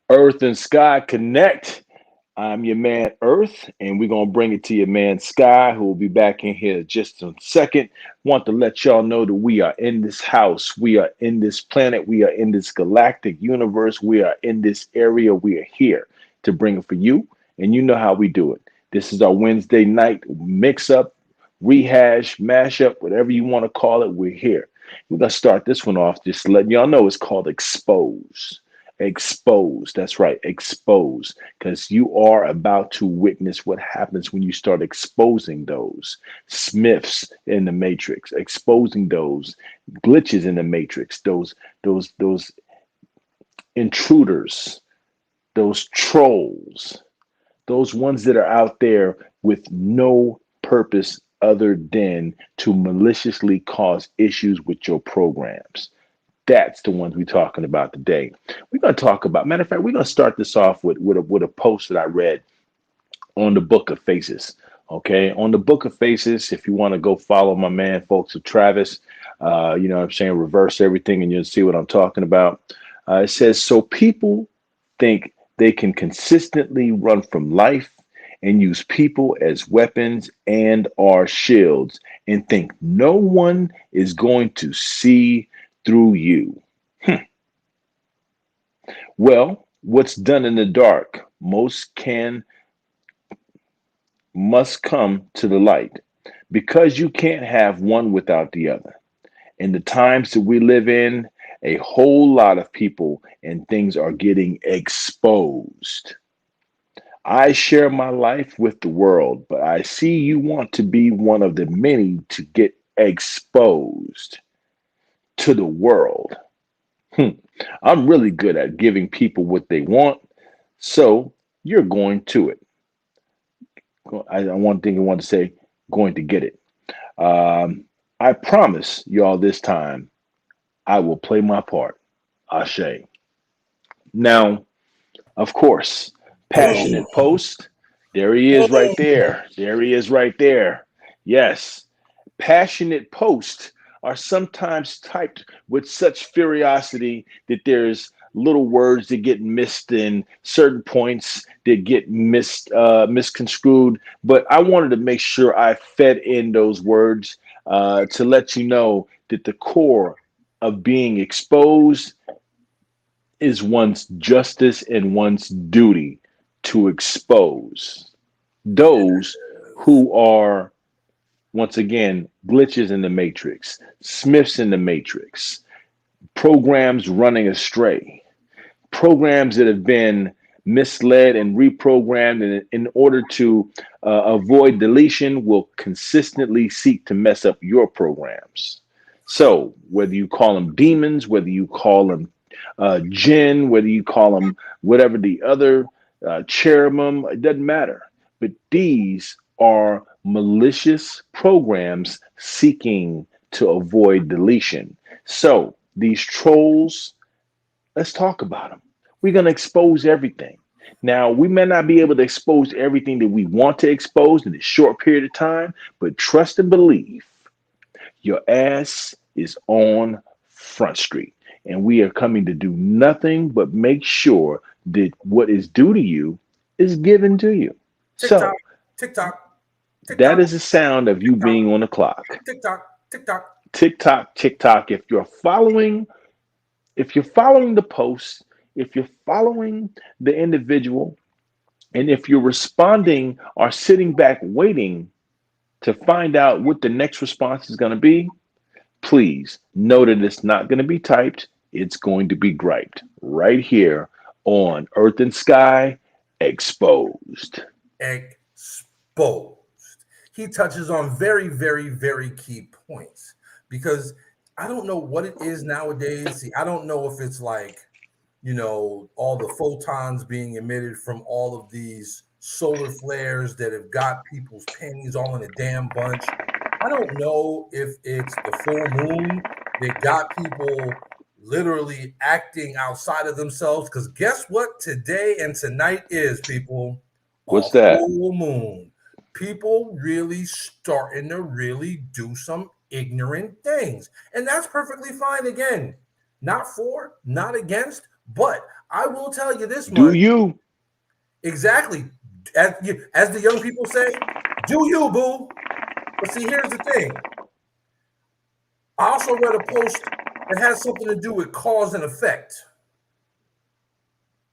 Earth and Sky Connect. I'm your man Earth, and we're gonna bring it to your man Sky, who will be back in here just in a second. Want to let y'all know that we are in this house, we are in this planet, we are in this galactic universe, we are in this area, we are here to bring it for you, and you know how we do it. This is our Wednesday night mix up, rehash, mashup, whatever you want to call it. We're here. We're gonna start this one off just letting y'all know it's called Expose. Expose. That's right, expose. Because you are about to witness what happens when you start exposing those Smiths in the matrix, exposing those glitches in the matrix, those intruders, those trolls, those ones that are out there with no purpose other than to maliciously cause issues with your programs. That's the ones we're talking about today. We're going to talk about, matter of fact, we're going to start this off with a post that I read on the Book of Faces. Okay, on the Book of Faces, if you want to go follow my man, folks of Travis, you know what I'm saying, reverse everything and you'll see what I'm talking about. It says, so people think they can consistently run from life and use people as weapons and or shields and think no one is going to see through you. Well, what's done in the dark most can must come to the light because you can't have one without the other. In the times that we live in, a whole lot of people and things are getting exposed. I share my life with the world, but I see you want to be one of the many to get exposed to the world. Hmm. I'm really good at giving people what they want, so you're going to it. One thing I want to say, going to get it. Um, I promise y'all this time, I will play my part. Ashe. Now, of course, Boom, passionate post. There he is right boom. there. There he is right there. Yes, passionate posts are sometimes typed with such furiosity that there's little words that get missed in certain points that get misconstrued. But I wanted to make sure I fed in those words to let you know that the core of being exposed is one's justice and one's duty to expose Yes. those who are, once again, glitches in the matrix, Smiths in the matrix, programs running astray, programs that have been misled and reprogrammed in order to avoid deletion will consistently seek to mess up your programs. So whether you call them demons, whether you call them jinn, whether you call them whatever the other cherubim, it doesn't matter. But these are malicious programs seeking to avoid deletion. So these trolls, let's talk about them. We're going to expose everything. Now, we may not be able to expose everything that we want to expose in a short period of time, but trust and believe your ass is on Front Street. And we are coming to do nothing but make sure that what is due to you is given to you. TikTok, So, TikTok, that TikTok, is the sound of you TikTok, being on the clock. TikTok, TikTok. Tick tock, tick tock. If you're following the post, if you're following the individual, and if you're responding or sitting back waiting to find out what the next response is going to be, please know that it's not going to be typed. It's going to be griped right here on Earth and Sky Exposed. Exposed. He touches on very, very, very key points because I don't know what it is nowadays. See, I don't know if it's like, all the photons being emitted from all of these solar flares that have got people's panties all in a damn bunch. I don't know if it's the full moon that got people literally acting outside of themselves. Because guess what today and tonight is, people? A What's that? full moon. People really starting to really do some ignorant things. And that's perfectly fine. Again, not for, not against, but I will tell you this Do much. you? Exactly. As the young people say, do you, boo? But see, here's the thing. I also read a post that has something to do with cause and effect.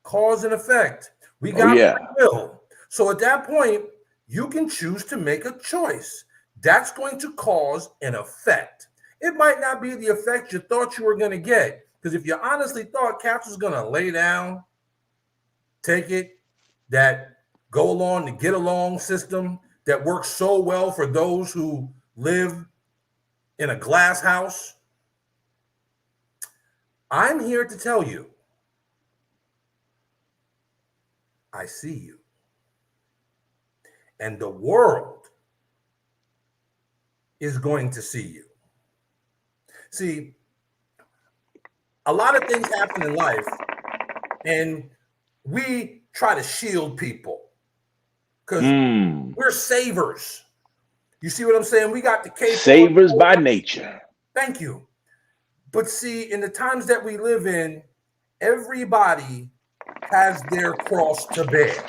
Cause and effect. We Oh got yeah. free will. So at that point, you can choose to make a choice. That's going to cause an effect. It might not be the effect you thought you were going to get. Because if you honestly thought Caps was going to lay down, take it, that go along to get along system that works so well for those who live in a glass house, I'm here to tell you, I see you. And the world is going to see you. See, a lot of things happen in life, and we try to shield people because Mm. we're savers. You see what I'm saying? We got the cape Savers on. by nature. Thank you. But see, in the times that we live in, everybody has their cross to bear.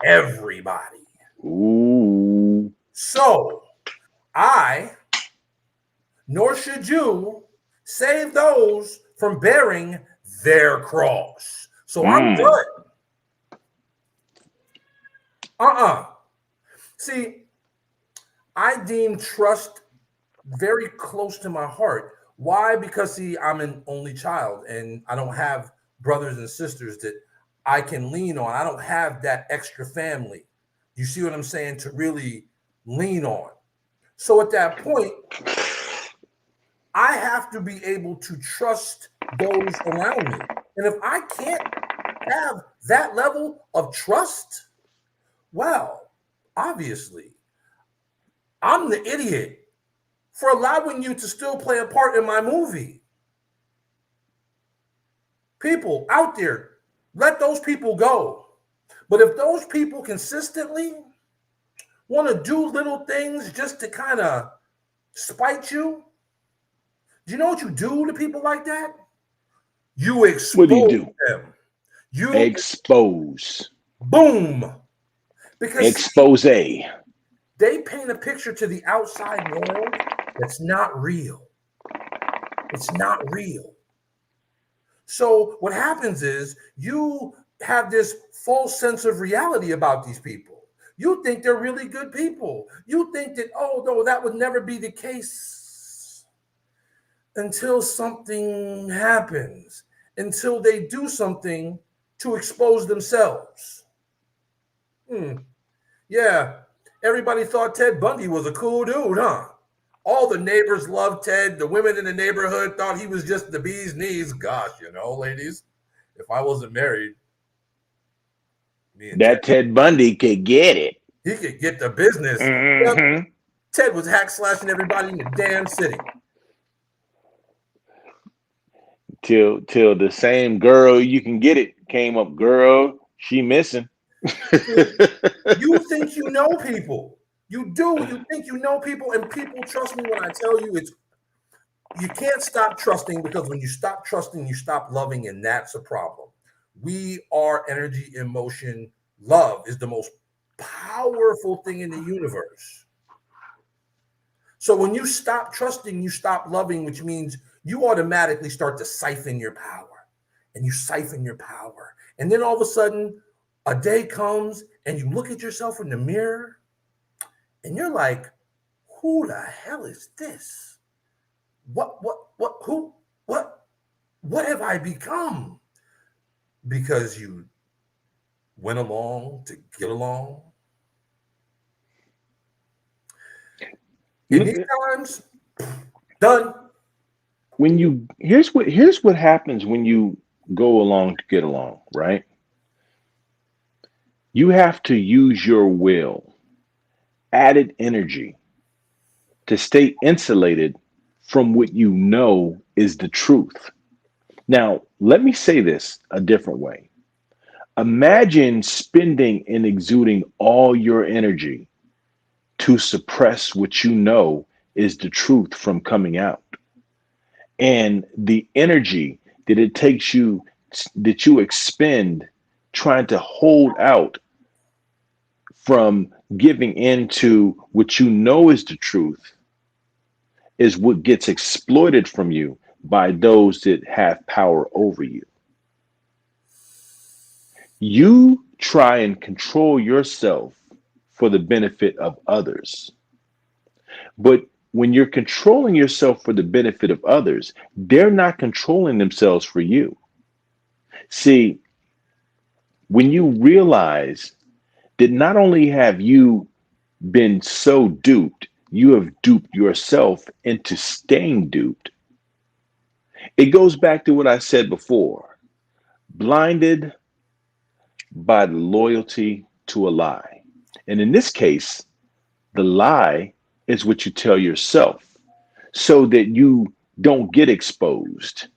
Everybody. Ooh. So I, nor should you, save those from bearing their cross. So I'm Mm. good. See, I deem trust very close to my heart. Why? Because see, I'm an only child and I don't have brothers and sisters that I can lean on. I don't have that extra family. You see what I'm saying? To really lean on. So at that point, I have to be able to trust those around me. And if I can't have that level of trust, well, obviously, I'm the idiot for allowing you to still play a part in my movie. People out there, let those people go. But if those people consistently want to do little things just to kind of spite you, do you know what you do to people like that? You What do you expose do? them. You Expose. boom. Because see, Expose. they paint a picture to the outside world that's not real. It's not real. So what happens is you have this false sense of reality about these people. You think they're really good people. You think that, oh, no, that would never be the case until something happens, until they do something to expose themselves. Yeah, everybody thought Ted Bundy was a cool dude, huh? All the neighbors loved Ted. The women in the neighborhood thought he was just the bee's knees. Gosh, ladies, if I wasn't married, me and Ted, That Ted Bundy could get it. he could get the business. Yep, Mm-hmm. Ted was hack slashing everybody in the damn city. Till the same girl you can get it came up. Girl, she missing. You think you know people. You do. You think you know people, and people trust me when I tell you you can't stop trusting, because when you stop trusting, you stop loving, and that's a problem. We are energy, emotion. Love is the most powerful thing in the universe. So when you stop trusting, you stop loving, which means you automatically start to siphon your power, and you siphon your power. And then all of a sudden, a day comes and you look at yourself in the mirror and you're like, who the hell is this? What have I become? Because you went along to get along. In these times, done. Here's what happens when you go along to get along, right? You have to use your will, added energy, to stay insulated from what you know is the truth. Now, let me say this a different way. Imagine spending and exuding all your energy to suppress what you know is the truth from coming out. And the energy that it takes you that you expend trying to hold out from giving into what you know is the truth is what gets exploited from you by those that have power over you. You try and control yourself for the benefit of others. But when you're controlling yourself for the benefit of others, they're not controlling themselves for you. See, when you realize that not only have you been so duped, you have duped yourself into staying duped. It goes back to what I said before, blinded by the loyalty to a lie. And in this case, the lie is what you tell yourself so that you don't get exposed,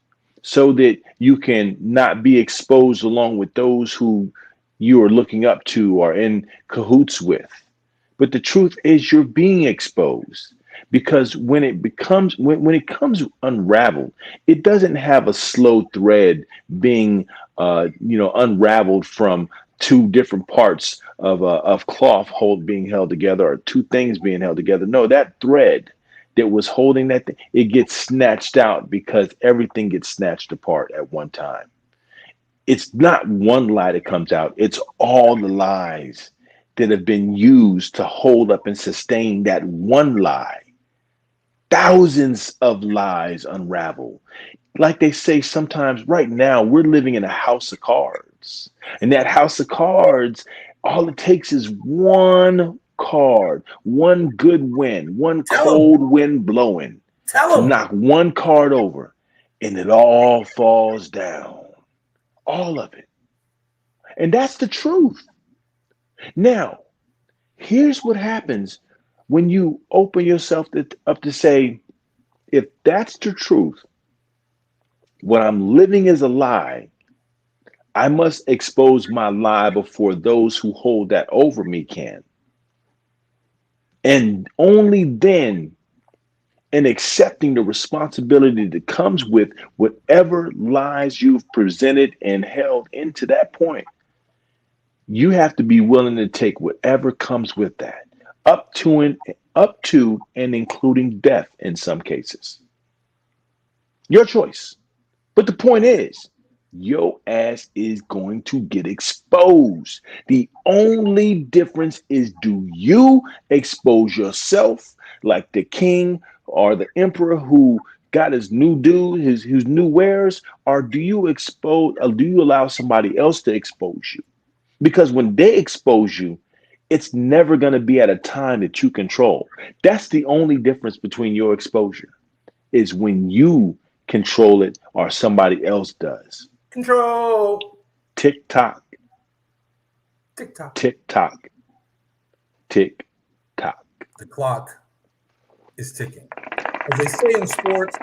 so that you can not be exposed along with those who you are looking up to or in cahoots with. But the truth is you're being exposed because when it comes unraveled, it doesn't have a slow thread being unraveled from two different parts of cloth being held together or two things being held together. No, that thread that was holding that thing, it gets snatched out because everything gets snatched apart at one time. It's not one lie that comes out, it's all the lies that have been used to hold up and sustain that one lie. Thousands of lies unravel. Like they say sometimes, right now, we're living in a house of cards. And that house of cards, all it takes is one card, one good wind, one Tell them. cold wind blowing Tell to them. knock one card over, and it all falls down. All of it. And that's the truth. Now, here's what happens when you open yourself up to say, if that's the truth, what I'm living is a lie. I must expose my lie before those who hold that over me can. And only then, in accepting the responsibility that comes with whatever lies you've presented and held into that point, you have to be willing to take whatever comes with that, up to and including death in some cases. Your choice. But the point is, your ass is going to get exposed. The only difference is, do you expose yourself like the king or the emperor who got his new dude, his new wares, or do you allow somebody else to expose you? Because when they expose you, it's never going to be at a time that you control. That's the only difference between your exposure is when you control it or somebody else does. Control. Tick tock, Tick tock. tick tock, tick tock. The clock is ticking. As they say in sports,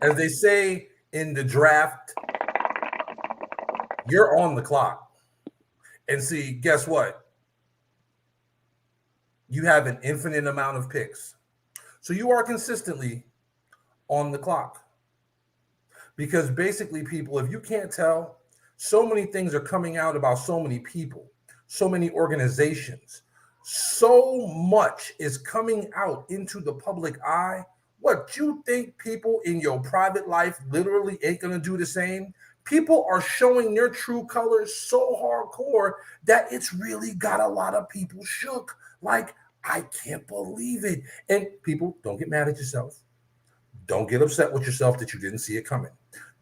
as they say in the draft, you're on the clock. And see, guess what? You have an infinite amount of picks. So you are consistently on the clock. Because basically, people, if you can't tell, so many things are coming out about so many people, so many organizations. So much is coming out into the public eye. What, you think people in your private life literally ain't going to do the same? People are showing their true colors so hardcore that it's really got a lot of people shook. Like, I can't believe it. And people, don't get mad at yourself. Don't get upset with yourself that you didn't see it coming.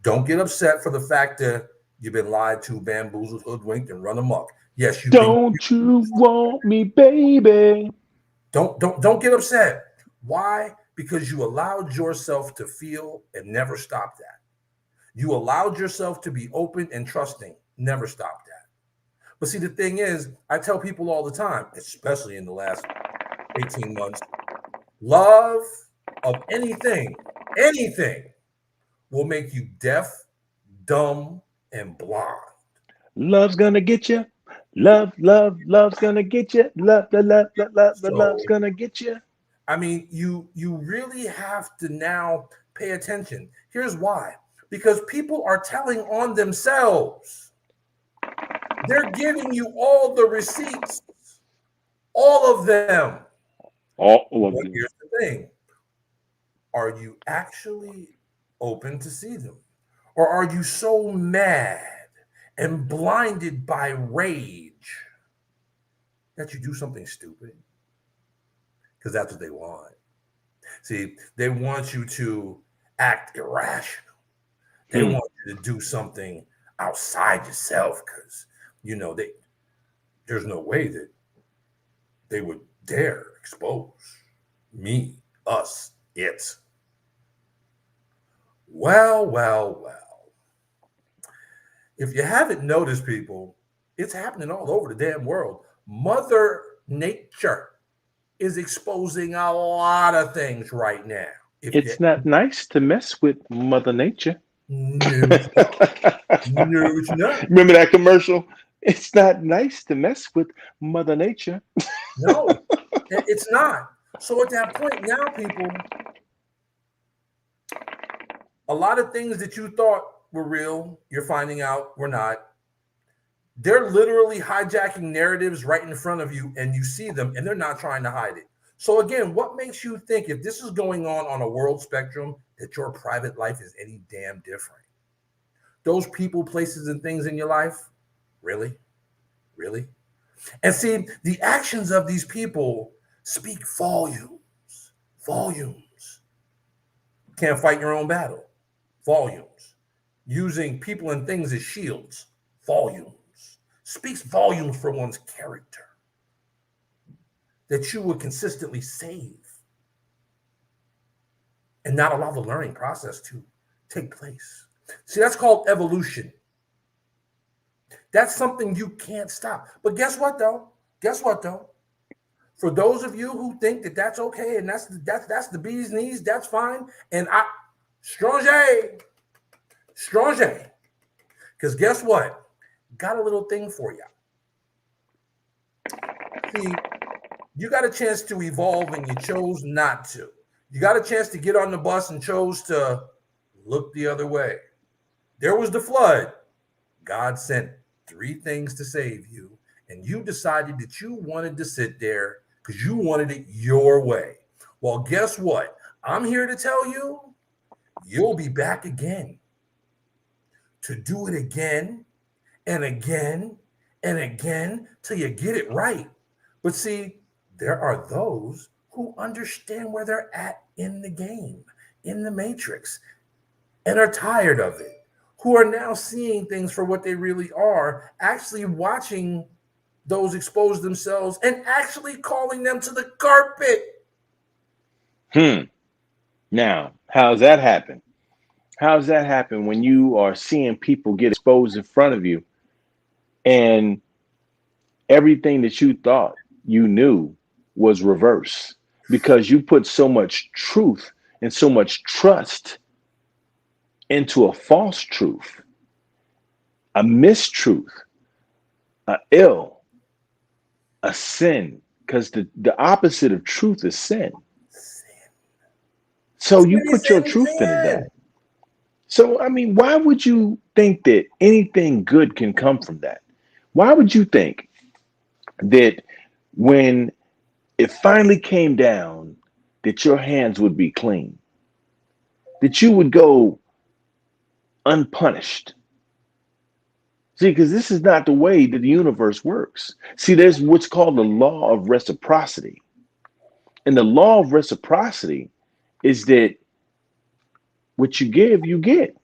Don't get upset for the fact that you've been lied to, bamboozled, hoodwinked, and run amok. Yes, you've been. Don't you want me, baby? Don't get upset. Why? Because you allowed yourself to feel and never stop that. You allowed yourself to be open and trusting. Never stop that. But see, the thing is, I tell people all the time, especially in the last 18 months, love of anything will make you deaf, dumb, and blind. Love's gonna get you. Love's gonna get you. Love's So, gonna get you. I mean, you really have to now pay attention. Here's why. because people are telling on themselves. They're giving you all the receipts, all of them. All of But them. here's the thing. Are you actually open to see them? Or are you so mad and blinded by rage that you do something stupid? Because that's what they want. See, they want you to act irrational. They Hmm. want you to do something outside yourself because, there's no way that they would dare expose me, us, it. Well, well, well. If you haven't noticed, people, it's happening all over the damn world. Mother Nature is exposing a lot of things right now. If you It's not nice to mess with Mother Nature. No, it's not. No, it's not. Remember that commercial? It's not nice to mess with Mother Nature. No, it's not. So at that point now, people, a lot of things that you thought were real, you're finding out were not. They're literally hijacking narratives right in front of you, and you see them, and they're not trying to hide it. So again, what makes you think if this is going on a world spectrum that your private life is any damn different? Those people, places, and things in your life, really? Really? And see, the actions of these people speak volumes. Volumes. Can't fight your own battle. Volumes. Using people and things as shields. Volumes. Speaks volumes for one's character. That you would consistently save and not allow the learning process to take place. See, that's called evolution. That's something you can't stop. But guess what, though? Guess what, though? For those of you who think that that's okay and that's the bee's knees, that's fine. And strange, because guess what? Got a little thing for you. See, you got a chance to evolve and you chose not to. You got a chance to get on the bus and chose to look the other way. There was the flood. God sent 3 things to save you, and you decided that you wanted to sit there because you wanted it your way. Well, guess what? I'm here to tell you, you'll be back again to do it again and again and again till you get it right. But see, there are those who understand where they're at in the game, in the matrix, and are tired of it, who are now seeing things for what they really are, actually watching those expose themselves and actually calling them to the carpet. Now, how's that happen? How's that happen when you are seeing people get exposed in front of you and everything that you thought you knew was reverse because you put so much truth and so much trust into a false truth, a mistruth, a ill, a sin, because the opposite of truth is sin. So you put your truth into that. So, I mean, why would you think that anything good can come from that? Why would you think that when it finally came down, that your hands would be clean, that you would go unpunished? See, because this is not the way that the universe works. See, there's what's called the law of reciprocity. And the law of reciprocity is that what you give, you get.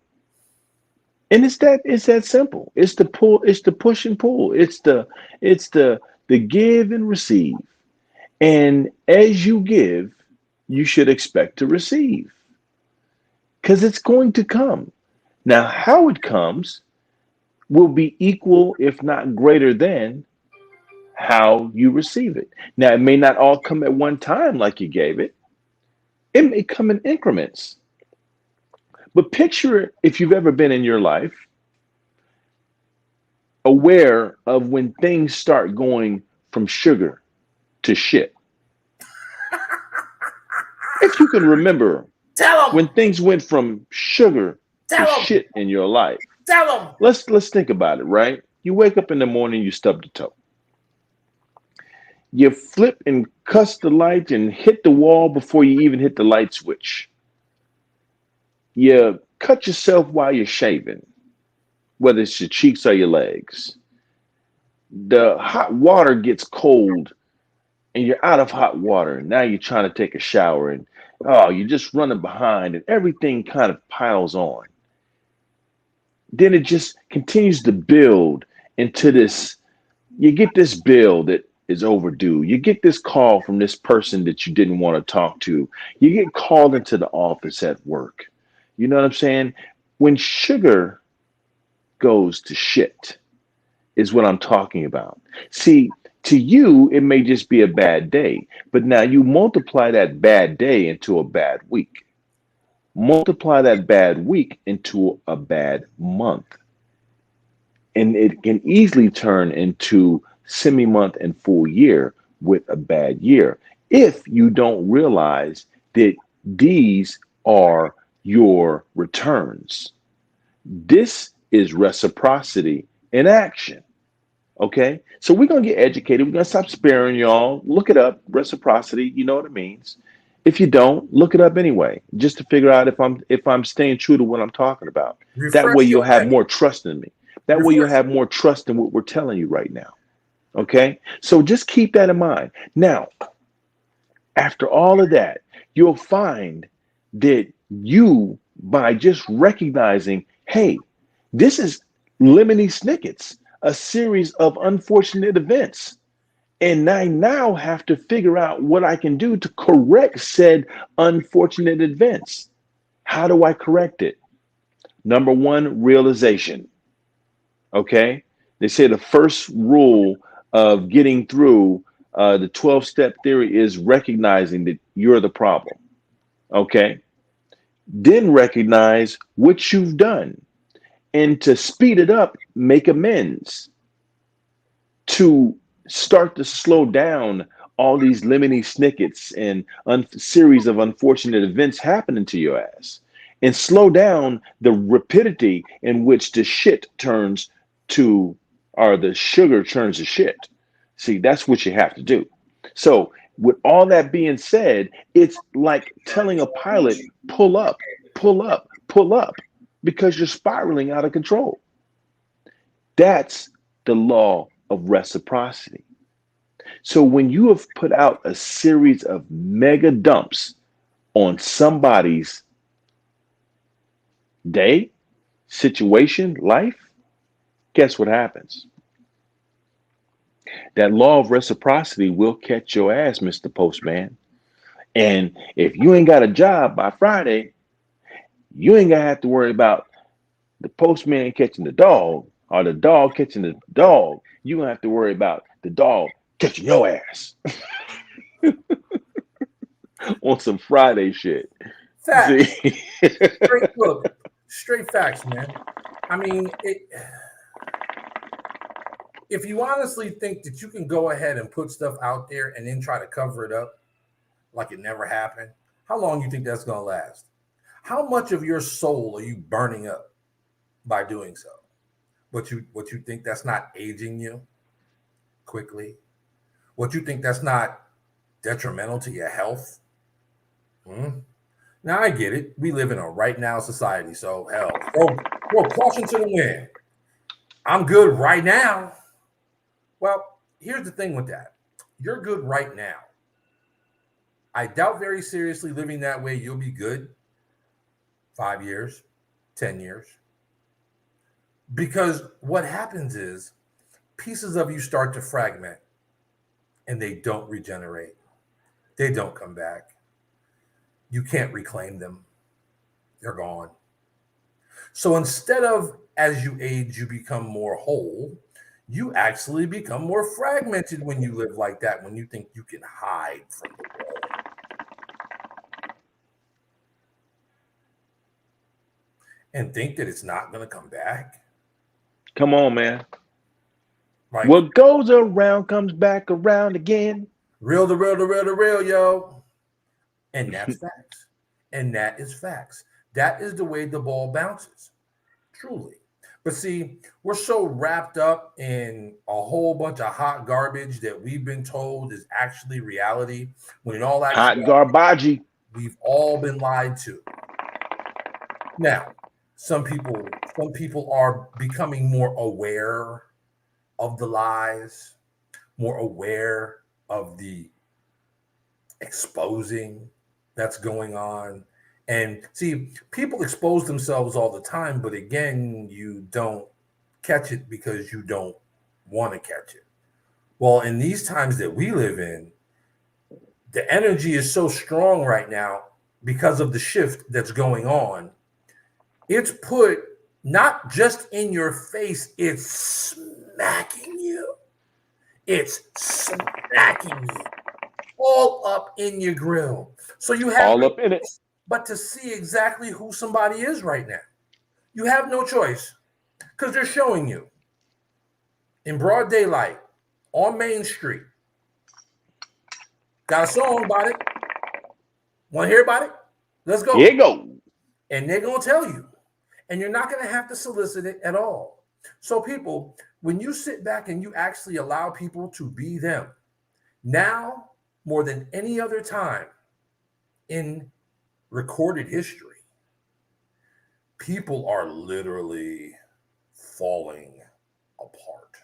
And it's that simple. It's the pull, it's the push and pull. It's the give and receive. And as you give, you should expect to receive. Because it's going to come. Now, how it comes will be equal, if not greater than, how you receive it. Now, it may not all come at one time like you gave it. It may come in increments. But picture if you've ever been in your life aware of when things start going from sugar to shit. If you can remember Tell them. when things went from sugar to Tell them. shit in your life. Tell them. Let's think about it, right? You wake up in the morning, you stub the toe. You flip and cuss the light and hit the wall before you even hit the light switch. You cut yourself while you're shaving, whether it's your cheeks or your legs. The hot water gets cold and you're out of hot water. And now you're trying to take a shower and oh, you're just running behind and everything kind of piles on. Then it just continues to build into this. You get this bill that is overdue. You get this call from this person that you didn't want to talk to. You get called into the office at work. You know what I'm saying? When sugar goes to shit, is what I'm talking about. See, to you, it may just be a bad day, but now you multiply that bad day into a bad week. Multiply that bad week into a bad month. And it can easily turn into semi-month and full year with a bad year if you don't realize that these are your returns. This is reciprocity in action. Okay, so we're gonna get educated. We're gonna stop sparing y'all. Look it up, reciprocity. You know what it means. If you don't, look it up anyway, just to figure out if I'm staying true to what I'm talking about. That way Refresh you'll your have memory. more trust in me. That way you'll Refresh. have more trust in what we're telling you right now. Okay, so just keep that in mind. Now, after all of that, you'll find that you, by just recognizing, hey, this is Lemony Snicket's, a series of unfortunate events. And I now have to figure out what I can do to correct said unfortunate events. How do I correct it? Number one, realization. Okay. They say the first rule of getting through the 12-step theory is recognizing that you're the problem. Okay. Then recognize what you've done. And to speed it up, make amends. To start to slow down all these Lemony Snickets and series of unfortunate events happening to your ass. And slow down the rapidity in which the shit turns to, or the sugar turns to shit. See, that's what you have to do. So, with all that being said, it's like telling a pilot, pull up, pull up, pull up, because you're spiraling out of control. That's the law of reciprocity. So, when you have put out a series of mega dumps on somebody's day, situation, life, guess what happens? That law of reciprocity will catch your ass, Mr. Postman. And if you ain't got a job by Friday, you ain't gonna have to worry about the postman catching the dog or the dog catching the dog. You're gonna have to worry about the dog catching your ass on some Friday shit. Facts. See? Look, straight facts, man. I mean, if you honestly think that you can go ahead and put stuff out there and then try to cover it up like it never happened, how long do you think that's going to last? How much of your soul are you burning up by doing so? What you think that's not aging you quickly? What you think that's not detrimental to your health? Now I get it. We live in a right now society, so hell, throw caution to the wind. I'm good right now. Well, here's the thing with that. You're good right now. I doubt very seriously living that way you'll be good 5 years, 10 years. Because what happens is pieces of you start to fragment and they don't regenerate. They don't come back. You can't reclaim them. They're gone. So instead of as you age, you become more whole, you actually become more fragmented when you live like that, when you think you can hide from the world. And think that it's not going to come back. Come on, man. Like, what goes around comes back around again. Real, yo. And that's facts. And that is facts. That is the way the ball bounces, truly. But see, we're so wrapped up in a whole bunch of hot garbage that we've been told is actually reality, when in all Hot actuality, garbage. we've all been lied to. Now, some people are becoming more aware of the lies, more aware of the exposing that's going on. And see, people expose themselves all the time, but again, you don't catch it because you don't want to catch it. Well, in these times that we live in, the energy is so strong right now because of the shift that's going on. It's put not just in your face, it's smacking you. It's smacking you all up in your grill. So you have All no up in it. choice but to see exactly who somebody is right now. You have no choice because they're showing you in broad daylight on Main Street. Got a song about it. Want to hear about it? Let's Here go. you go. And they're going to tell you. And you're not going to have to solicit it at all. So, people, when you sit back and you actually allow people to be them, now more than any other time in recorded history, people are literally falling apart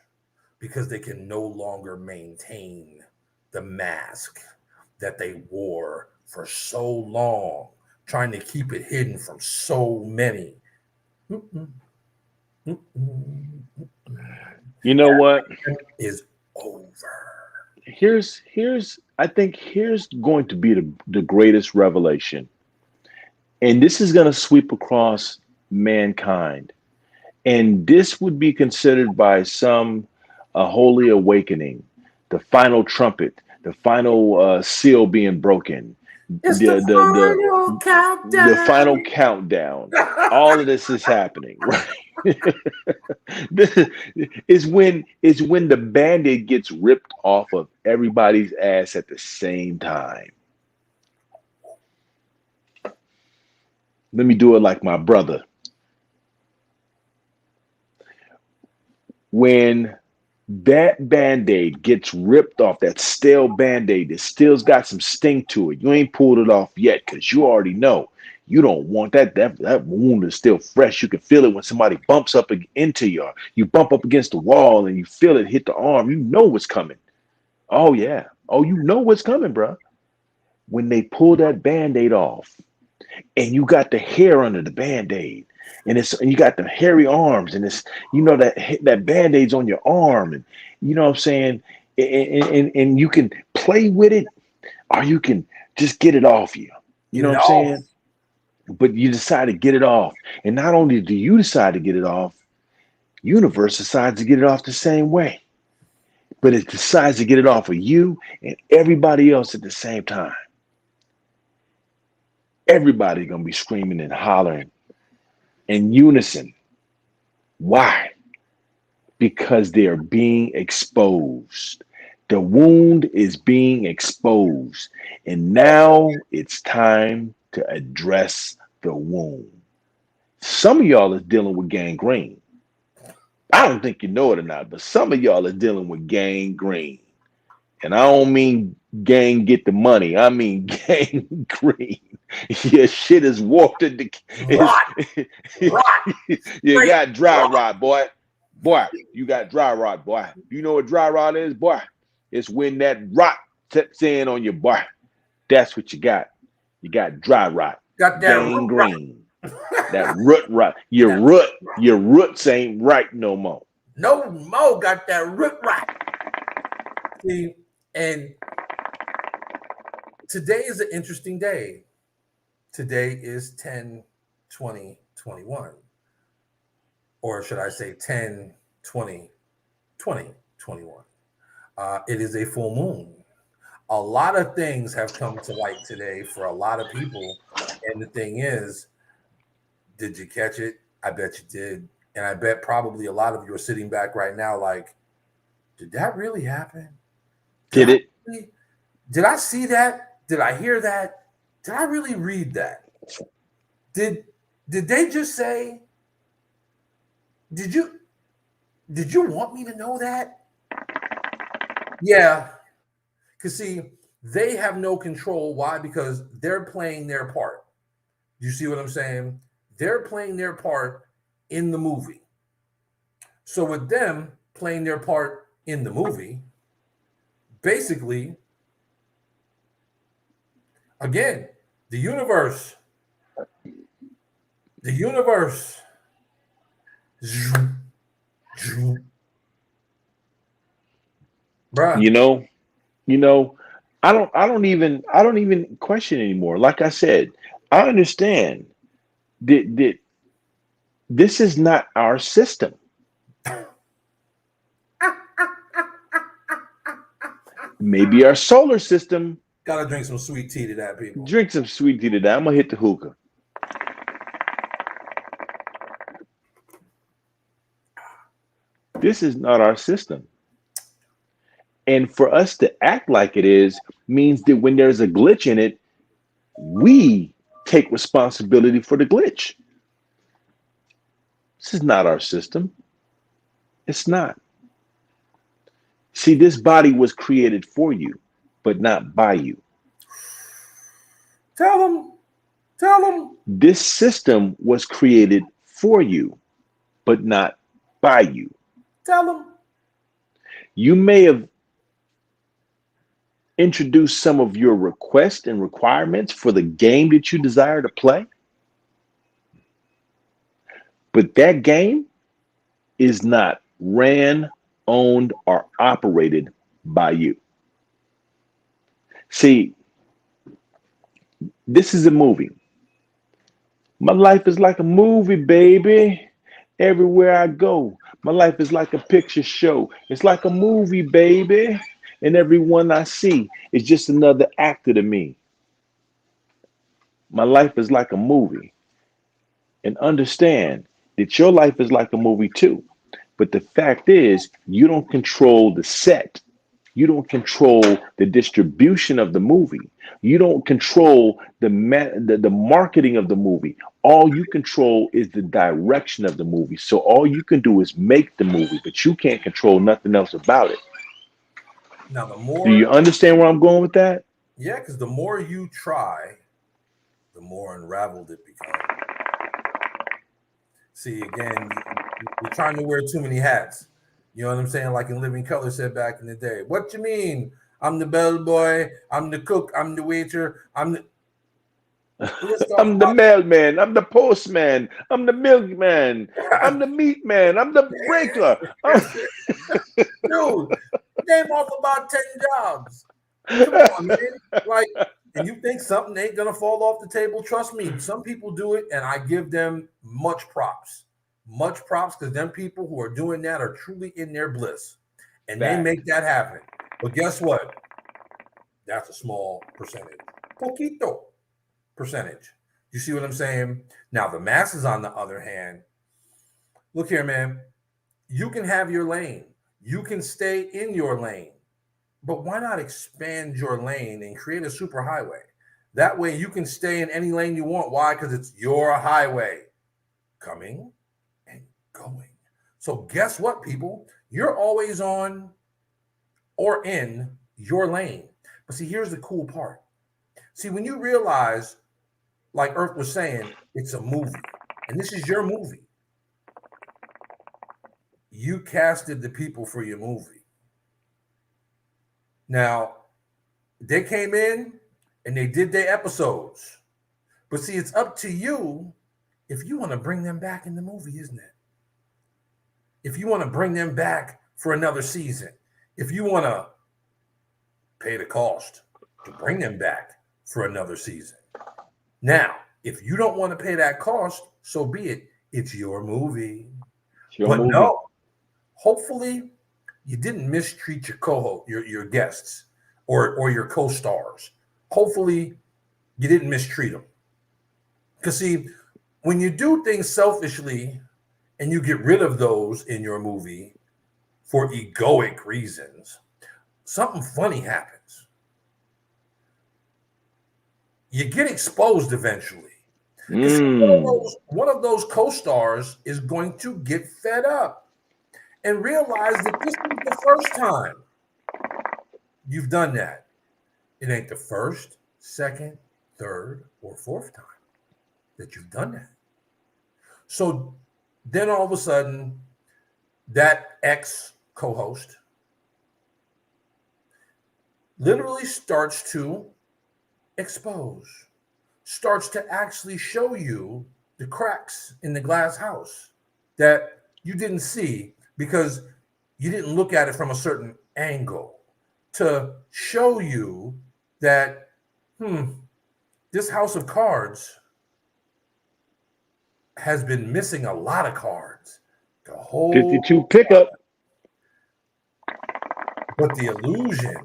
because they can no longer maintain the mask that they wore for so long, trying to keep it hidden from so many. You know what? Is over. Here's I think here's going to be the greatest revelation. And this is going to sweep across mankind. And this would be considered by some a holy awakening, the final trumpet, the final seal being broken, It's the the the final the final countdown. countdown. All of this is happening, right? This is when the band-aid gets ripped off of everybody's ass at the same time. Let me do it like my brother. When that band-aid gets ripped off, that stale band-aid that still's got some sting to it. You ain't pulled it off yet because you already know you don't want that wound is still fresh. You can feel it when somebody bumps up into you bump up against the wall and you feel it hit the arm. You know what's coming. Oh yeah. Oh, you know what's coming, bro. When they pull that band-aid off and you got the hair under the band-aid and you got the hairy arms and it's that band-aid's on your arm and you know what I'm saying and you can play with it or you can just get it off you. You Get know it what I'm off. saying? But you decide to get it off. And not only do you decide to get it off, universe decides to get it off the same way. But it decides to get it off of you and everybody else at the same time. Everybody's gonna be screaming and hollering in unison. Why? Because they are being exposed. The wound is being exposed. And now it's time to address the wound. Some of y'all is dealing with gangrene. I don't think you know it or not, but some of y'all are dealing with gangrene. And I don't mean gang get the money. I mean gangrene. Your shit is warped into Rot. Rot. you Straight got dry rot. rot, boy. Boy, you got dry rot, boy. You know what dry rot is, boy? It's when that rot sets in on your boy. That's what you got. You got dry rot, Got that root rot. gangrene, that root rot. That root rot. Your roots ain't right no more. No more got that root rot. See, and today is an interesting day. Today is 10/20/21. Or should I say 10/20/2021. It is a full moon. A lot of things have come to light today for a lot of people. And the thing is, did you catch it? I bet you did. And I bet probably a lot of you are sitting back right now like, did that really happen? Did it? Did I see that? Did I hear that? Did I really read that? Did Did they just say, did you want me to know that? Yeah. Because see, they have no control. Why? Because they're playing their part. You see what I'm saying? They're playing their part in the movie. So with them playing their part in the movie, basically, again, the universe, bruh. You know, you know, I don't even question anymore. Like I said, I understand that this is not our system. Maybe our solar system. Gotta drink some sweet tea to that, people. Drink some sweet tea today. I'm gonna hit the hookah. This is not our system. And for us to act like it is means that when there's a glitch in it, we take responsibility for the glitch. This is not our system. It's not. See, this body was created for you, but not by you. Tell them. Tell them. This system was created for you, but not by you. Tell them. You may have introduced some of your requests and requirements for the game that you desire to play, but that game is not ran, owned, or operated by you. See, this is a movie. My life is like a movie, baby. Everywhere I go, my life is like a picture show. It's like a movie, baby. And everyone I see is just another actor to me. My life is like a movie. And understand that your life is like a movie too. But the fact is, you don't control the set. You don't control the distribution of the movie. You don't control the marketing of the movie. All you control is the direction of the movie. So all you can do is make the movie, but you can't control nothing else about it. Now, the Do you more, understand where I'm going with that? yeah, because the more you try, the more unraveled it becomes. See, again, you're trying to wear too many hats. You know what I'm saying? Like in Living Color said back in the day. What you mean? I'm the bellboy. I'm the cook. I'm the waiter. I'm the. Let's talk I'm the about mailman. I'm the postman. I'm the milkman. I'm the meat man. I'm the breaker. dude. Name off about 10 jobs. Come on, man. Like, and you think something ain't gonna fall off the table? Trust me, some people do it, and I give them much props. Much props, because them people who are doing that are truly in their bliss. And they make that happen. But guess what? That's a small percentage. Poquito percentage. You see what I'm saying? Now, the masses, on the other hand, look here, man. You can have your lane. You can stay in your lane. But why not expand your lane and create a super highway? That way you can stay in any lane you want. Why? Because it's your highway. Coming and going. So guess what, people? You're always on or in your lane. But see, here's the cool part. See, when you realize, like Earth was saying, it's a movie, and this is your movie. You casted the people for your movie. Now, they came in and they did their episodes. But see, it's up to you if you want to bring them back in the movie, isn't it? If you want to bring them back for another season, if you want to pay the cost to bring them back for another season. Now, if you don't want to pay that cost, so be it. It's your movie. But no, hopefully you didn't mistreat your co-host, your guests, or your co-stars. Hopefully you didn't mistreat them. Because see, when you do things selfishly and you get rid of those in your movie for egoic reasons, something funny happens. You get exposed eventually. Because Mm. one of those co-stars is going to get fed up and realize that this is the first time you've done that. It ain't the first, second, third, or fourth time that you've done that. So then all of a sudden, that ex co-host literally starts to expose, starts to actually show you the cracks in the glass house that you didn't see because you didn't look at it from a certain angle, to show you that, this house of cards has been missing a lot of cards the whole 52 pickup. But the illusion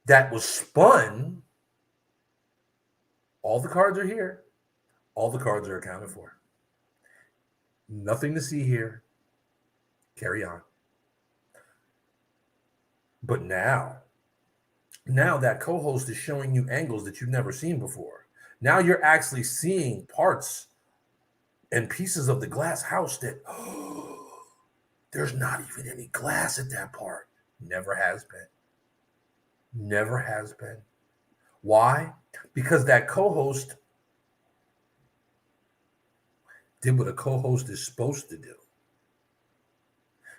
that was spun, all the cards are here. All the cards are accounted for. Nothing to see here. Carry on. But now that co-host is showing you angles that you've never seen before. Now you're actually seeing parts and pieces of the glass house that, there's not even any glass at that part. Never has been. Never has been. Why? Because that co-host did what a co-host is supposed to do.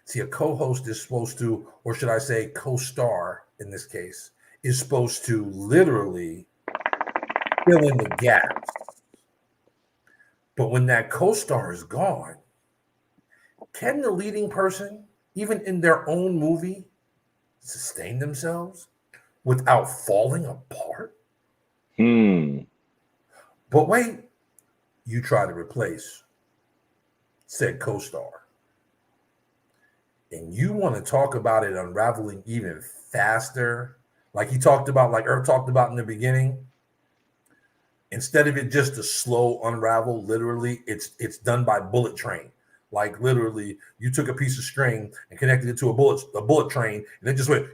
See, a co-host is supposed to, or should I say co-star in this case, is supposed to literally fill in the gaps. But when that co-star is gone, can the leading person, even in their own movie, sustain themselves without falling apart? But wait, you try to replace said co-star, and you want to talk about it unraveling even faster, like he talked about, like Earth talked about in the beginning. Instead of it just a slow unravel, literally, it's done by bullet train. Like literally, you took a piece of string and connected it to a bullet train, and it just went,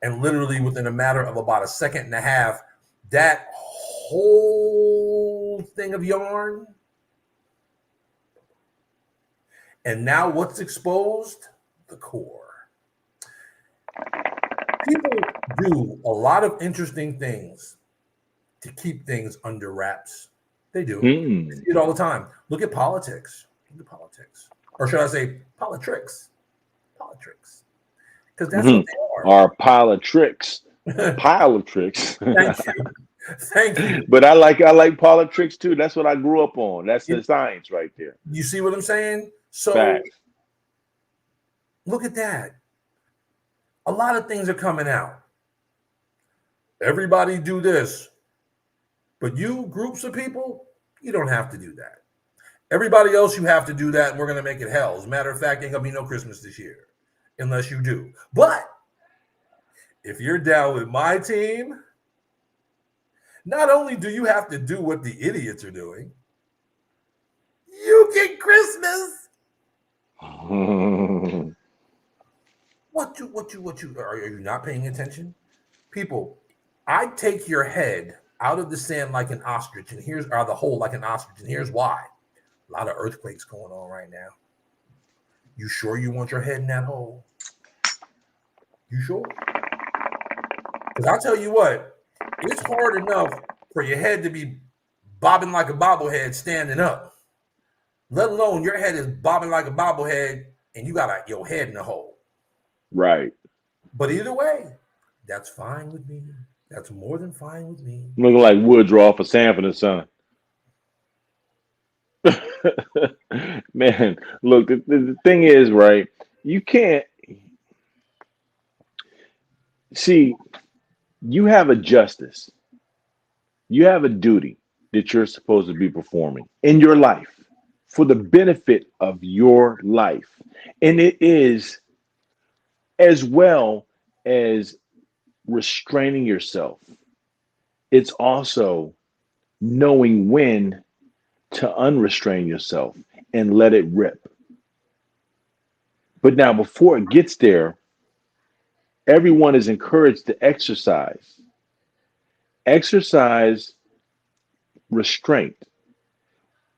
and literally within a matter of about a second and a half, that whole thing of yarn. And now what's exposed? The core. People do a lot of interesting things to keep things under wraps. They do. You see it all the time. Look at politics. Look at politics. Or should I say politricks? Politricks. Because that's what they are. Our pile of tricks. Pile of tricks. Thank you. Thank you. But I like politics too. That's what I grew up on. That's the science right there. You see what I'm saying? So Facts. Look at that. A lot of things are coming out. Everybody do this. But you, groups of people, you don't have to do that. Everybody else, you have to do that, and we're going to make it hell. As a matter of fact, ain't going to be no Christmas this year unless you do. But if you're down with my team, not only do you have to do what the idiots are doing, you get Christmas. What you are you not paying attention? People, I take your head out of the sand like an ostrich, and here's the hole like an ostrich, and here's why. A lot of earthquakes going on right now. You sure you want your head in that hole? You sure? Because I'll tell you what, it's hard enough for your head to be bobbing like a bobblehead standing up, let alone your head is bobbing like a bobblehead and you got your head in the hole. Right. But either way, that's fine with me. That's more than fine with me. Looking like Woodrow for Sanford and Son. Man, look, the thing is, right, you can't see, you have a justice, you have a duty that you're supposed to be performing in your life for the benefit of your life. And it is as well as restraining yourself. It's also knowing when to unrestrain yourself and let it rip. But now, before it gets there, everyone is encouraged to exercise restraint.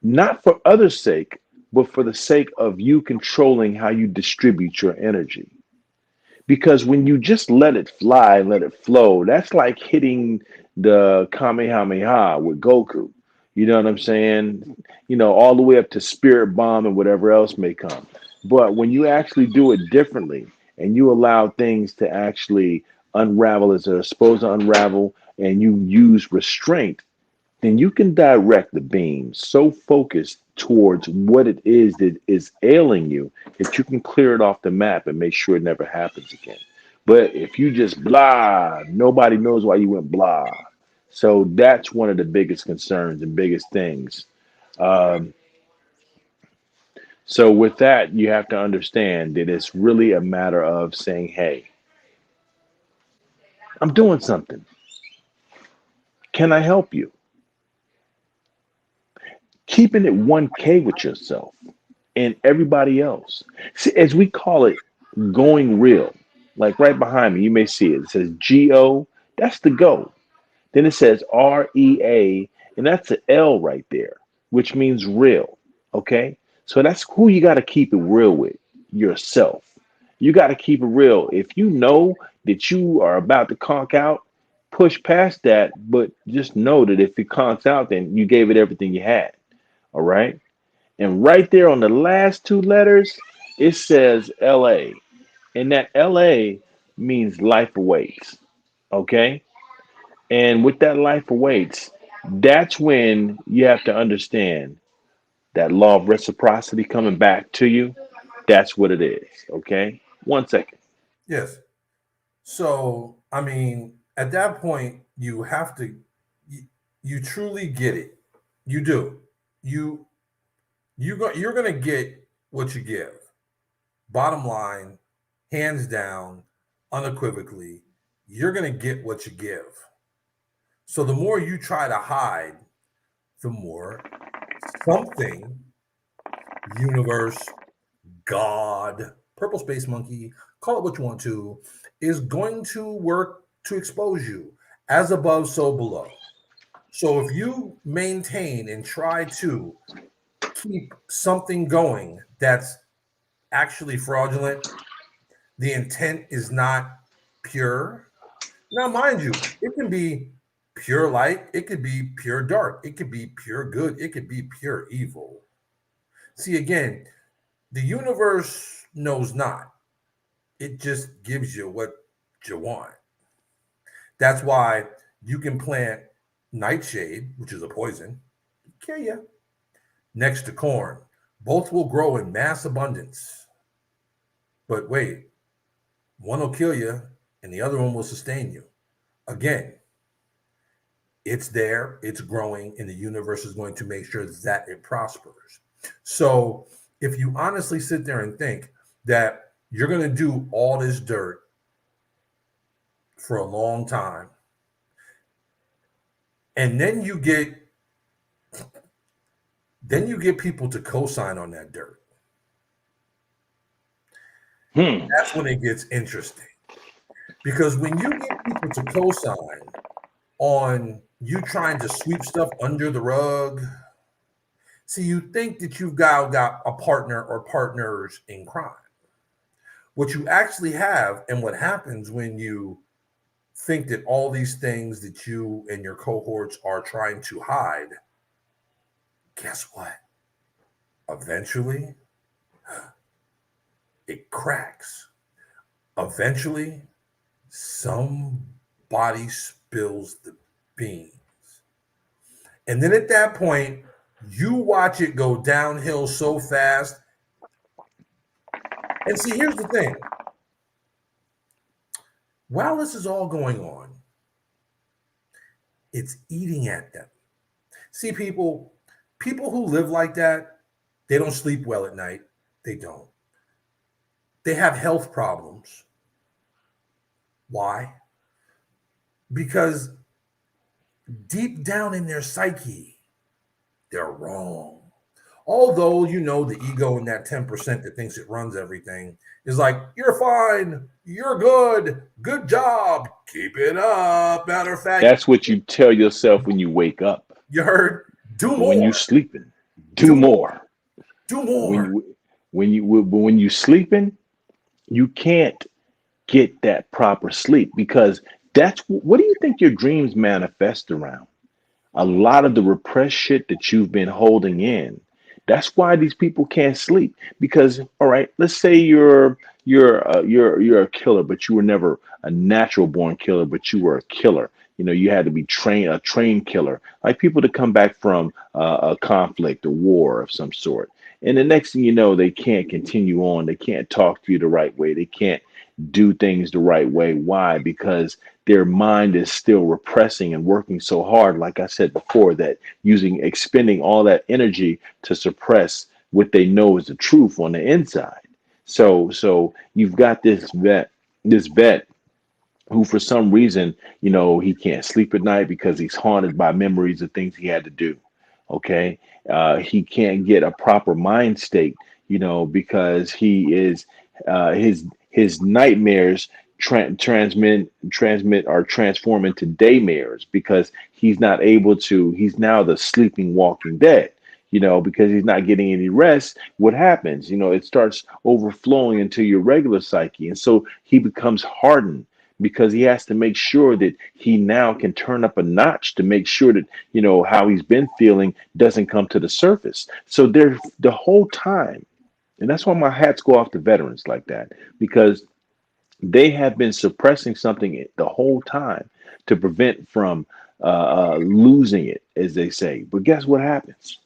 not for others' sake, but for the sake of you controlling how you distribute your energy. Because when you just let it fly, let it flow, that's like hitting the Kamehameha with Goku. You know what I'm saying? You know, all the way up to Spirit Bomb and whatever else may come. But when you actually do it differently and you allow things to actually unravel as they're supposed to unravel, and you use restraint, then you can direct the beam so focused towards what it is that is ailing you that you can clear it off the map and make sure it never happens again. But if you just blah, nobody knows why you went blah. So that's one of the biggest concerns and biggest things. Um, so with that, you have to understand that it's really a matter of saying, "Hey, I'm doing something. Can I help you?" Keeping it 1K with yourself and everybody else. See, as we call it, going real. Like right behind me, you may see it. It says GO. That's the go. Then it says REA, and that's an L right there, which means real. Okay. So that's who you got to keep it real with, yourself. You got to keep it real. If you know that you are about to conk out, push past that, but just know that if it conks out, then you gave it everything you had. All right. And right there on the last two letters, it says LA. And that LA means life awaits. Okay. And with that life awaits, that's when you have to understand that law of reciprocity coming back to you. That's what it is. Okay. 1 second. Yes. So, I mean, at that point, you have to, you, you truly get it. You do. You you're gonna get what you give. Bottom line, hands down, unequivocally, you're gonna get what you give. So the more you try to hide, the more something, universe, God, purple space monkey, call it what you want to, is going to work to expose you as above, so below. So if you maintain and try to keep something going that's actually fraudulent, the intent is not pure. Now, mind you, it can be pure light, it could be pure dark, it could be pure good, it could be pure evil. See, again, the universe knows not. It just gives you what you want. That's why you can plant nightshade, which is a poison, kill you, next to corn. Both will grow in mass abundance. But wait, one will kill you and the other one will sustain you. Again, it's there, it's growing, and the universe is going to make sure that it prospers. So if you honestly sit there and think that you're going to do all this dirt for a long time, and then you get people to co-sign on that dirt, that's when it gets interesting. Because when you get people to co-sign on you trying to sweep stuff under the rug, see, you think that you've got a partner or partners in crime. What you actually have, and what happens when you think that all these things that you and your cohorts are trying to hide, guess what? Eventually, it cracks. Eventually, somebody spills the beans. And then at that point, you watch it go downhill so fast. And see, here's the thing. While this is all going on, it's eating at them. See, people who live like that, they don't sleep well at night. They don't. They have health problems. Why? Because deep down in their psyche, they're wrong. Although, the ego in that 10% that thinks it runs everything is like, you're fine, you're good job, keep it up. Matter of fact, That's what you tell yourself when you wake up. you heard, do When you more. sleeping, Do Do more. more. Do When more. you when you sleeping, you can't get that proper sleep because that's what do you think your dreams manifest around? A lot of the repressed shit that you've been holding in. That's why these people can't sleep because all right, let's say you're a killer, but you were never a natural born killer, but you were a killer. You know, you had to be trained a trained killer, like people to come back from a conflict, a war of some sort. And the next thing you know, they can't continue on. They can't talk to you the right way. They can't do things the right way. Why? Because their mind is still repressing and working so hard, like I said before, that expending all that energy to suppress what they know is the truth on the inside. So you've got this vet who for some reason, he can't sleep at night because he's haunted by memories of things he had to do. Okay. He can't get a proper mind state, because he is his nightmares transmit or transform into daymares because he's now the sleeping walking dead, because he's not getting any rest. What happens? It starts overflowing into your regular psyche. And so he becomes hardened because he has to make sure that he now can turn up a notch to make sure that, how he's been feeling doesn't come to the surface. So they're the whole time. And that's why my hats go off to veterans like that, because they have been suppressing something the whole time to prevent from losing it, as they say. But guess what happens?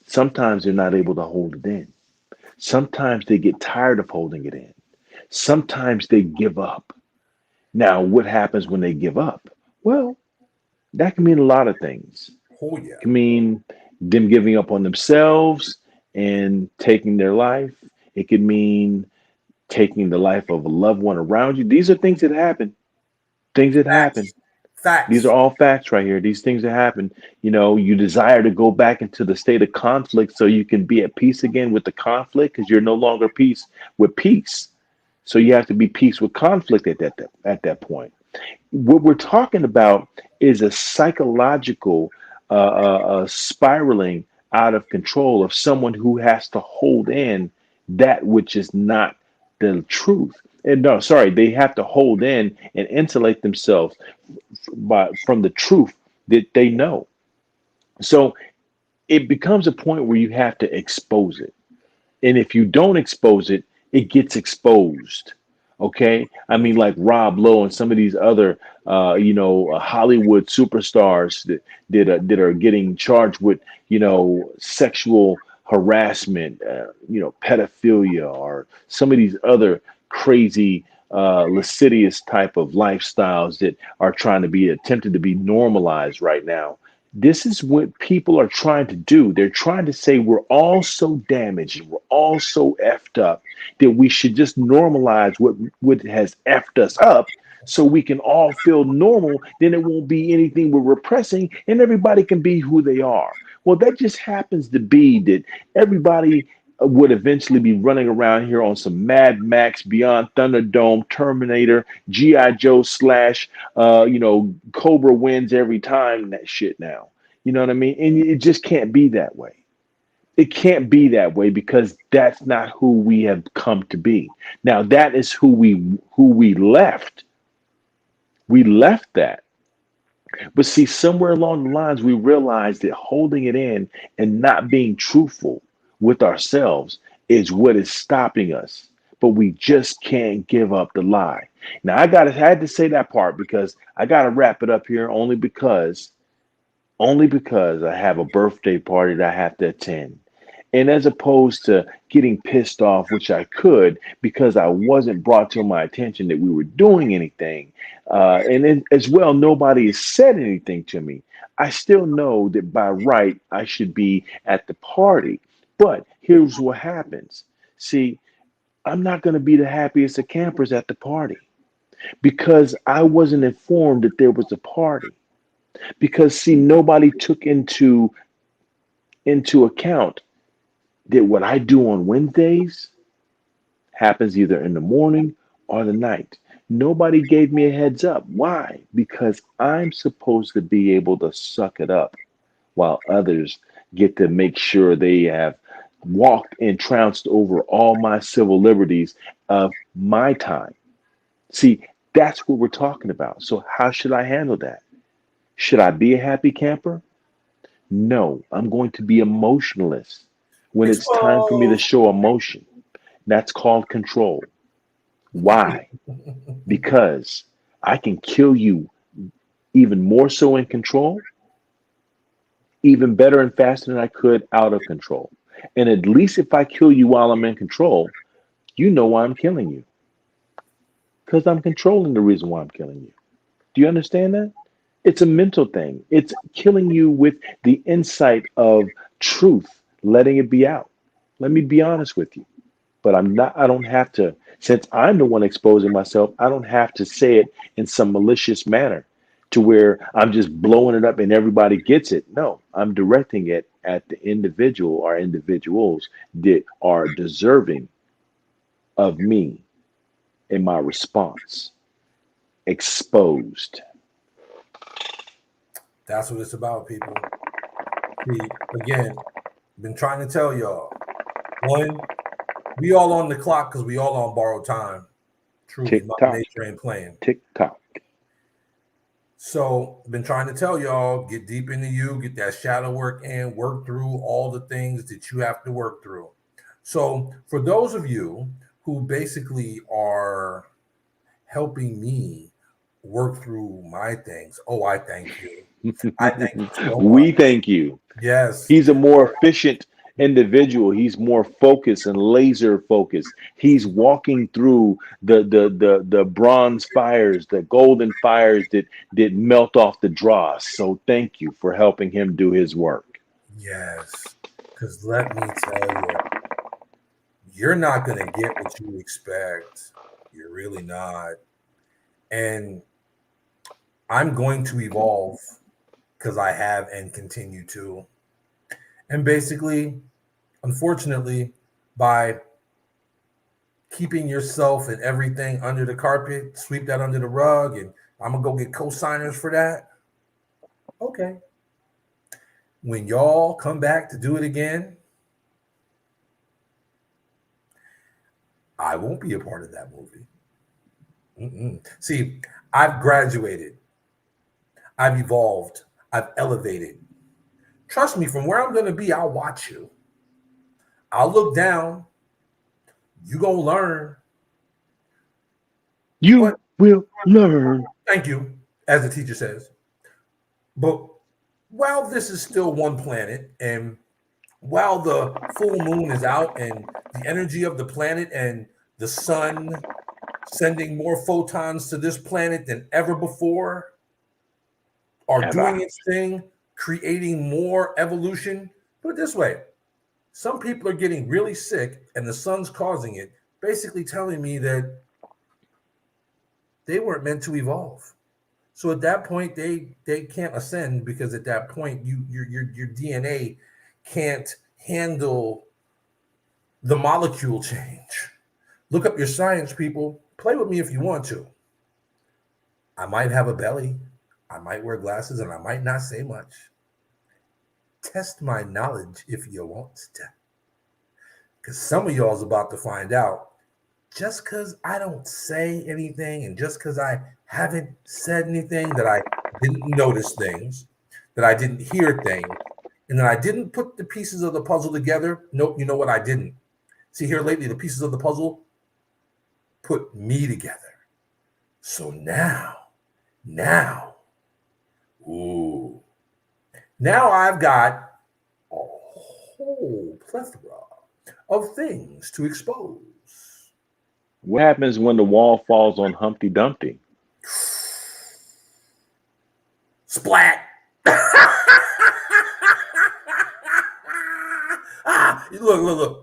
Sometimes they're not able to hold it in. Sometimes they get tired of holding it in. Sometimes they give up. Now, what happens when they give up? Well, that can mean a lot of things. Oh yeah. It can mean them giving up on themselves and taking their life. It could mean taking the life of a loved one around you. These are things that happen. Things that happen. Facts. These are Facts. all facts right here. These things that happen. You desire to go back into the state of conflict so you can be at peace again with the conflict because you're no longer peace with peace. So you have to be peace with conflict at that point. What we're talking about is a psychological spiraling out of control of someone who has to hold in that which is not the truth. And no, sorry, they have to hold in and insulate themselves from the truth that they know. So it becomes a point where you have to expose it. And if you don't expose it, it gets exposed. Okay. I mean, like Rob Lowe and some of these other, Hollywood superstars that are getting charged with, sexual harassment, pedophilia, or some of these other crazy, lascivious type of lifestyles that are trying to be attempted to be normalized right now. This is what people are trying to do. They're trying to say we're all so damaged, we're all so effed up that we should just normalize what has effed us up so we can all feel normal. Then it won't be anything we're repressing and everybody can be who they are. Well, that just happens to be that everybody would eventually be running around here on some Mad Max, Beyond Thunderdome, Terminator, G.I. Joe slash, Cobra wins every time that shit now. You know what I mean? And it just can't be that way. It can't be that way because that's not who we have come to be. Now that is who we left. We left that. But see, somewhere along the lines, we realized that holding it in and not being truthful with ourselves is what is stopping us. But we just can't give up the lie. Now I had to say that part because I gotta wrap it up here only because I have a birthday party that I have to attend. And as opposed to getting pissed off, which I could because I wasn't brought to my attention that we were doing anything, and then as well, nobody has said anything to me. I still know that by right, I should be at the party. But here's what happens. See, I'm not going to be the happiest of campers at the party because I wasn't informed that there was a party. Because see, nobody took into account that what I do on Wednesdays happens either in the morning or the night. Nobody gave me a heads up. Why? Because I'm supposed to be able to suck it up while others get to make sure they have walked and trounced over all my civil liberties of my time. See, that's what we're talking about. So, how should I handle that? Should I be a happy camper? No, I'm going to be emotionless when it's time for me to Exposed. show emotion. That's called control. Why? Because I can kill you even more so in control, even better and faster than I could out of control. And at least if I kill you while I'm in control, you know why I'm killing you. Because I'm controlling the reason why I'm killing you. Do you understand that? It's a mental thing. It's killing you with the insight of truth, letting it be out. Let me be honest with you. But I don't have to, since I'm the one exposing myself, I don't have to say it in some malicious manner to where I'm just blowing it up and everybody gets it. No, I'm directing it at the individual or individuals that are deserving of me in my response. Exposed. That's what it's about, people. See, again, been trying to tell y'all. One, we all on the clock because we all on borrowed time. Truly, Tick Mother tock, Nature ain't playing. tick tock. So, been trying to tell y'all, get deep into you, get that shadow work in, work through all the things that you have to work through. So, for those of you who basically are helping me work through my things, oh, I thank you. I thank you so much. We thank you. Yes. He's a more efficient individual. He's more focused and laser focused. He's walking through the bronze fires, the golden fires that melt off the dross. So thank you for helping him do his work. Yes. Because let me tell you, you're not going to get what you expect. You're really not. And I'm going to evolve because I have and continue to. And basically, unfortunately, by keeping yourself and everything under the carpet, sweep that under the rug, and I'm going to go get co-signers for that. Okay. When y'all come back to do it again, I won't be a part of that movie. See, I've graduated. I've evolved. I've elevated. Trust me, from where I'm going to be, I'll watch you. I'll look down. You going to learn. You But will learn. thank you, as the teacher says. But while this is still one planet, and while the full moon is out and the energy of the planet and the sun sending more photons to this planet than ever before, are doing its thing, creating more evolution. Put it this way, some people are getting really sick and the sun's causing it, basically telling me that they weren't meant to evolve. So at that point, they can't ascend because at that point, your DNA can't handle the molecule change. Look up your science, people. Play with me if you want to. I might have a belly. I might wear glasses and I might not say much. Test my knowledge if you want to. Because some of y'all's about to find out just because I don't say anything and just because I haven't said anything, that I didn't notice things, that I didn't hear things, and that I didn't put the pieces of the puzzle together. Nope, you know what? I didn't. See, here lately, the pieces of the puzzle put me together. So now, ooh, now I've got a whole plethora of things to expose. What happens when the wall falls on Humpty Dumpty? Splat. Look.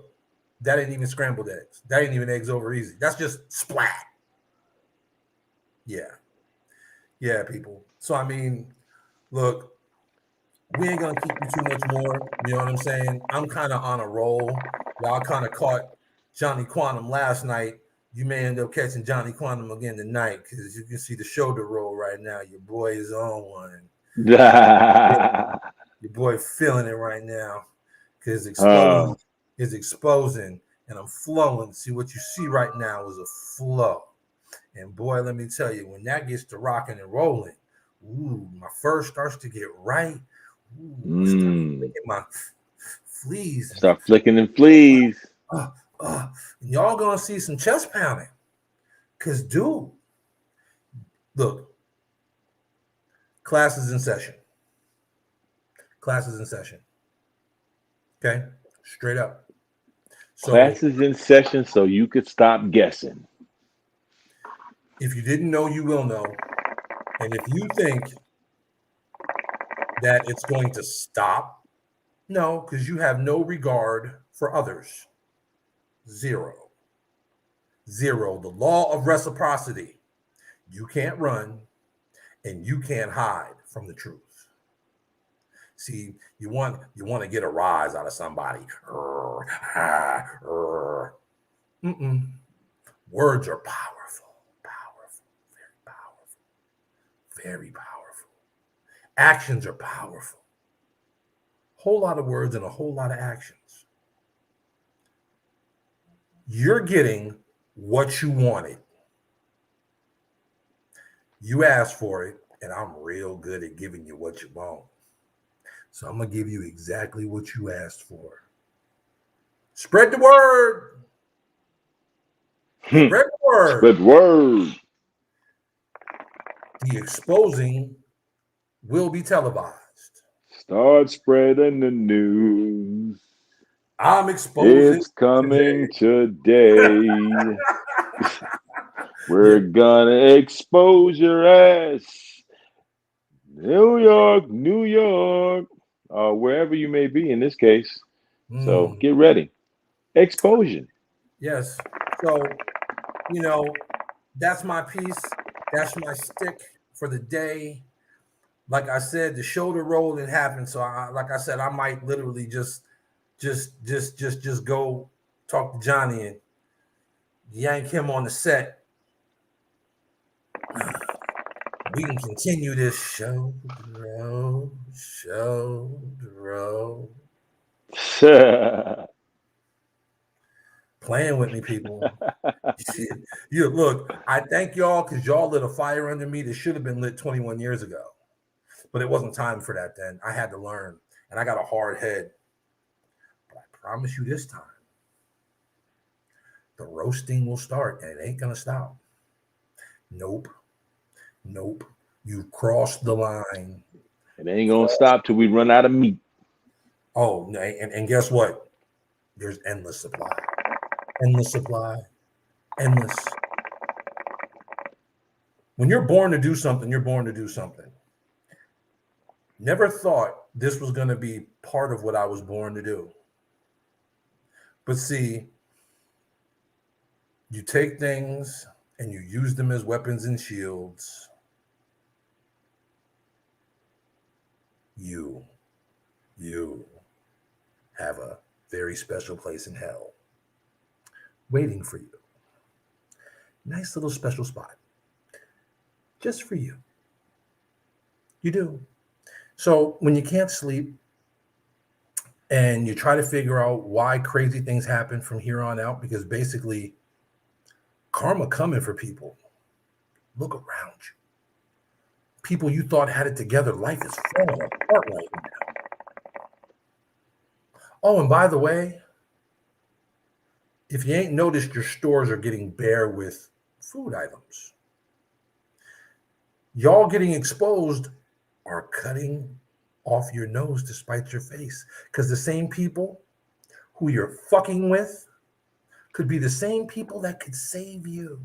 That ain't even scrambled eggs. That ain't even eggs over easy. That's just splat. Yeah, people. So I mean, look, we ain't gonna keep you too much more. You know what I'm saying? I'm kind of on a roll. Y'all kind of caught Johnny Quantum last night. You may end up catching Johnny Quantum again tonight because you can see the shoulder roll right now. Your boy is on one. Your boy feeling it right now because Uh, is exposing, and I'm flowing. See what you see right now is a flow. And boy, let me tell you, when that gets to rocking and rolling, ooh, my fur starts to get right. Ooh, start mm, flicking my fleas and start flicking and fleas. uh, and y'all gonna see some chest pounding. Cause dude, look, classes in session. Classes in session. Okay, straight up. So Classes in session so you could stop guessing. if you didn't know, you will know. And if you think that it's going to stop, no, because you have no regard for others. Zero. Zero. The law of reciprocity. You can't run and you can't hide from the truth. See, you want to get a rise out of somebody. Mm-mm. Words are powerful, powerful, very powerful, very powerful. Actions are powerful. Whole lot of words and a whole lot of actions. You're getting what you wanted. You asked for it, and I'm real good at giving you what you want. So I'm going to give you exactly what you asked for. Spread the word. Spread the word. Spread word. The exposing will be televised. Start spreading the news. I'm exposing It's coming today. today. We're gonna expose your ass. New York, New York, wherever you may be in this case. So get ready. Exposure. Yes. So, that's my piece. That's my stick for the day. Like I said, the shoulder roll didn't happen. So, like I said, I might literally just go talk to Johnny and yank him on the set. We can continue this show to roll. Playing with me, people. You look, I thank y'all because y'all lit a fire under me that should have been lit 21 years ago. But it wasn't time for that then. I had to learn. And I got a hard head. But I promise you this time, the roasting will start and it ain't gonna stop. Nope. You've crossed the line. It ain't gonna stop till we run out of meat. Oh, and guess what? There's endless supply. Endless supply. Endless. When you're born to do something, you're born to do something. Never thought this was going to be part of what I was born to do. But see, you take things and you use them as weapons and shields. You have a very special place in hell waiting for you. Nice little special spot. Just for you. You do. So when you can't sleep and you try to figure out why crazy things happen from here on out, because basically karma coming for people. Look around you. People you thought had it together, life is falling apart right now. Oh, and by the way, if you ain't noticed, your stores are getting bare with food items. Y'all getting exposed are cutting off your nose to spite your face, because the same people who you're fucking with could be the same people that could save you,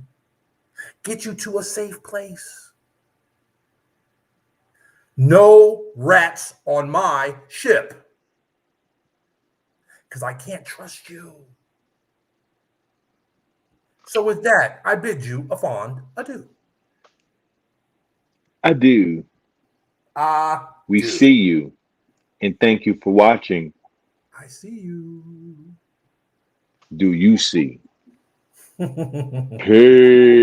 get you to a safe place. No rats on my ship, because I can't trust you. So with that, I bid you a fond adieu. I do. We see you, and thank you for watching. I see you. Do you see? Peace.